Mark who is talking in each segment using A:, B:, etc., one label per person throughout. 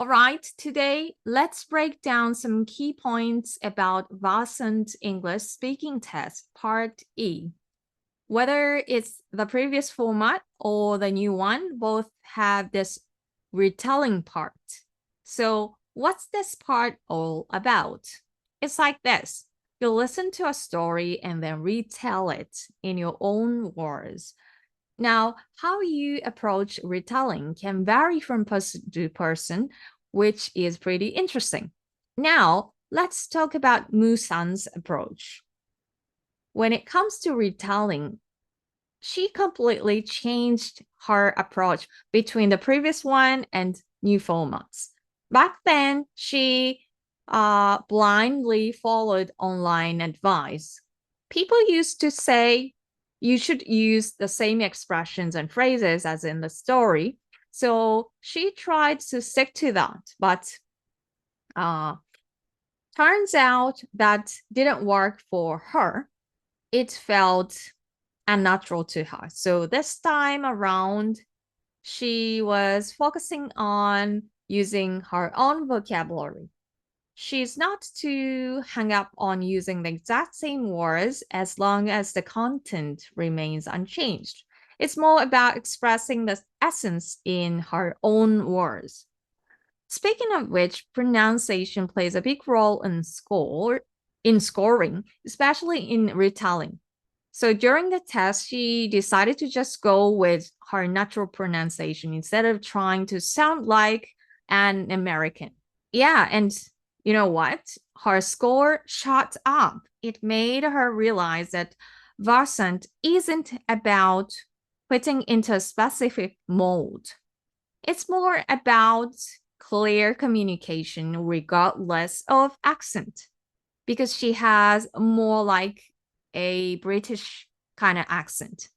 A: All right, today let's break down some key points about VERSANT English Speaking Test Part E. Whether it's the previous format or the new one, both have this retelling part. So what's this part all about? It's like this. You listen to a story and then retell it in your own words. Now, how you approach retelling can vary from person to person, which is pretty interesting. Now, let's talk about Musan's approach. When it comes to retelling, she completely changed her approach between the previous one and new formats. Back then, she blindly followed online advice. People used to say you should use the same expressions and phrases as in the story. So she tried to stick to that, but turns out that didn't work for her. It felt unnatural to her. So this time around, she was focusing on using her own vocabulary. She's not too hung up on using the exact same words as long as the content remains unchanged. It's more about expressing the essence in her own words. Speaking of which, pronunciation plays a big role in scoring, especially in retelling. So during the test, she decided to just go with her natural pronunciation instead of trying to sound like an American. Yeah, and you know what? Her score shot up. It made her realize that Varsant isn't about fitting into a specific mold. It's more about clear communication regardless of accent because she has more like a British kind of accent.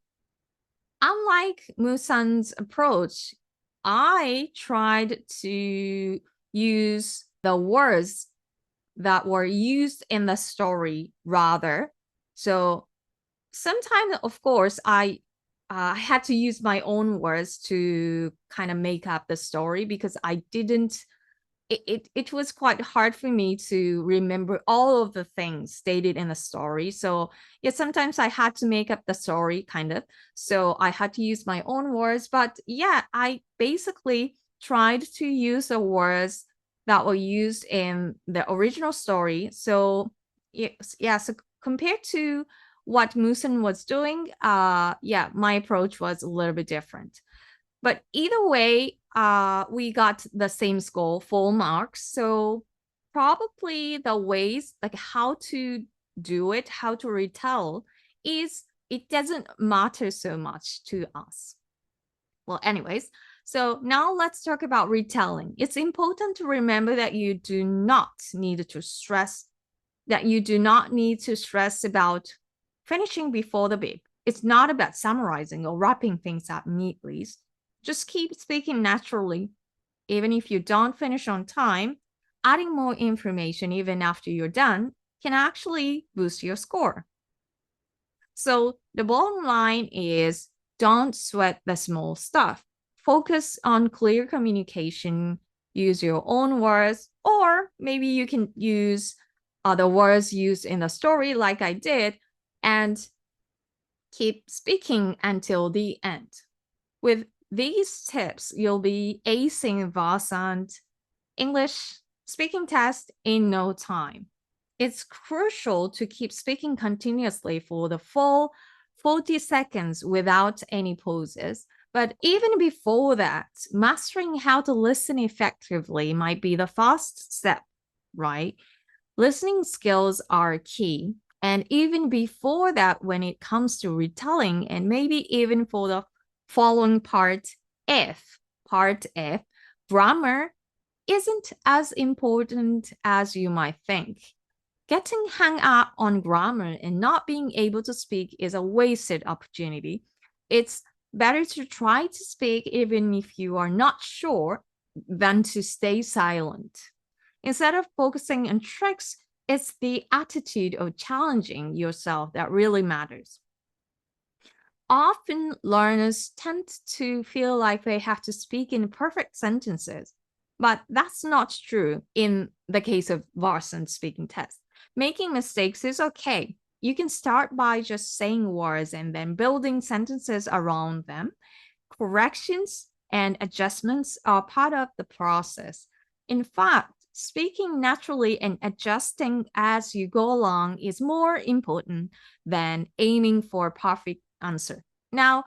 A: Unlike Musan's approach, I tried to use the words that were used in the story rather. So sometimes, of course, I had to use my own words to kind of make up the story because I didn't it was quite hard for me to remember all of the things stated in the story. So yeah, sometimes I had to make up the story kind of. So I had to use my own words. But yeah, I basically tried to use the words that were used in the original story. So yeah, so compared to what Musen was doing, yeah, my approach was a little bit different. But either way, we got the same score, full marks. So probably the ways, like how to do it, how to retell, is it doesn't matter so much to us. Well, anyways, so now let's talk about retelling. It's important to remember that you do not need to stress about finishing before the beep. It's not about summarizing or wrapping things up neatly. Just keep speaking naturally. Even if you don't finish on time, adding more information even after you're done can actually boost your score. So the bottom line is don't sweat the small stuff. Focus on clear communication, use your own words, or maybe you can use the words used in the story like I did, and keep speaking until the end. With these tips, you'll be acing VERSANT English speaking test in no time. It's crucial to keep speaking continuously for the full 40 seconds without any pauses. But even before that, mastering how to listen effectively might be the first step, right? Listening skills are key. And even before that, when it comes to retelling, and maybe even for the following part F, grammar isn't as important as you might think. Getting hung up on grammar and not being able to speak is a wasted opportunity. It's better to try to speak even if you are not sure than to stay silent. Instead of focusing on tricks, it's the attitude of challenging yourself that really matters. Often learners tend to feel like they have to speak in perfect sentences. But that's not true in the case of VERSANT speaking test. Making mistakes is okay. You can start by just saying words and then building sentences around them. Corrections and adjustments are part of the process. In fact, speaking naturally and adjusting as you go along is more important than aiming for a perfect answer. Now,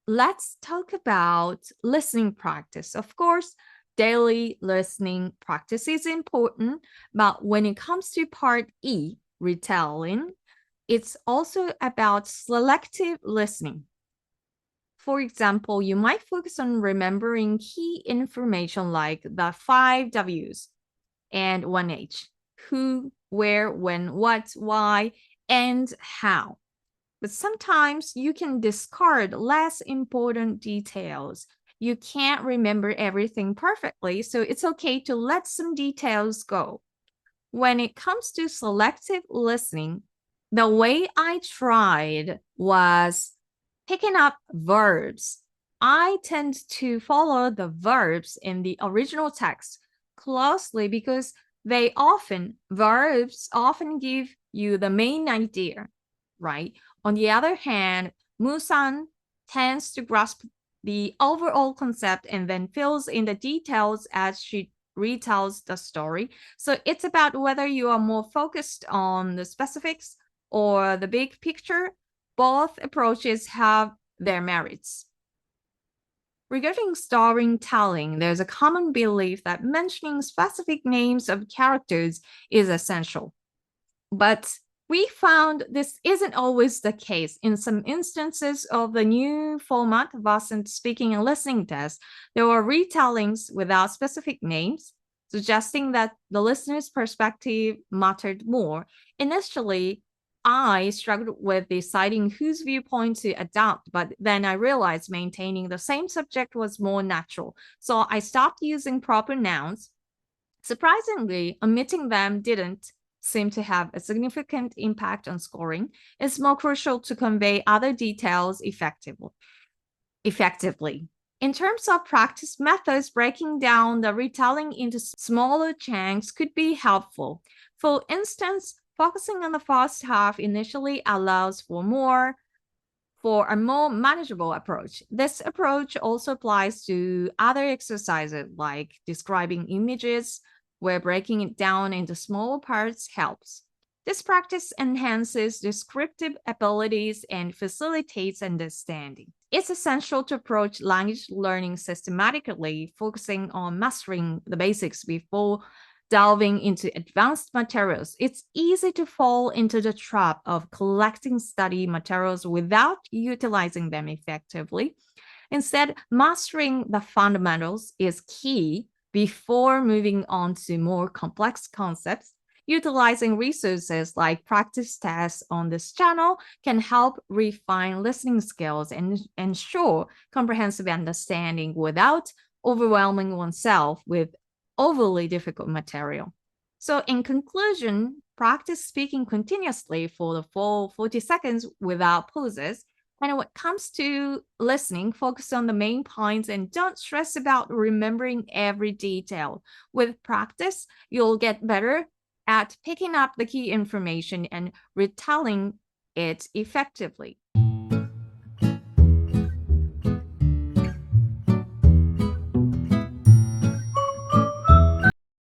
A: let's talk about listening practice. Of course, daily listening practice is important, but when it comes to part E, retelling, it's also about selective listening. For example, you might focus on remembering key information like the 5 W's and 1 H: who, where, when, what, why, and how. But sometimes you can discard less important details. You can't remember everything perfectly, so it's okay to let some details go. When it comes to selective listening, the way I tried was picking up verbs. I tend to follow the verbs in the original text closely because verbs often give you the main idea, right? On the other hand, Musan tends to grasp the overall concept and then fills in the details as she retells the story. So it's about whether you are more focused on the specifics or the big picture. Both approaches have their merits. Regarding storytelling, there's a common belief that mentioning specific names of characters is essential. But we found this isn't always the case. In some instances of the new format, VERSANT speaking and listening test, there were retellings without specific names, suggesting that the listener's perspective mattered more. Initially, I struggled with deciding whose viewpoint to adopt, but then I realized maintaining the same subject was more natural. So I stopped using proper nouns. Surprisingly, omitting them didn't seem to have a significant impact on scoring. It's more crucial to convey other details effectively. In terms of practice methods, breaking down the retelling into smaller chunks could be helpful. For instance, focusing on the first half initially allows for a more manageable approach. This approach also applies to other exercises like describing images, where breaking it down into smaller parts helps. This practice enhances descriptive abilities and facilitates understanding. It's essential to approach language learning systematically, focusing on mastering the basics before delving into advanced materials. It's easy to fall into the trap of collecting study materials without utilizing them effectively. Instead, mastering the fundamentals is key before moving on to more complex concepts. Utilizing resources like practice tests on this channel can help refine listening skills and ensure comprehensive understanding without overwhelming oneself with overly difficult material. So in conclusion, practice speaking continuously for the full 40 seconds without pauses. And when it comes to listening, focus on the main points and don't stress about remembering every detail. With practice, you'll get better at picking up the key information and retelling it effectively.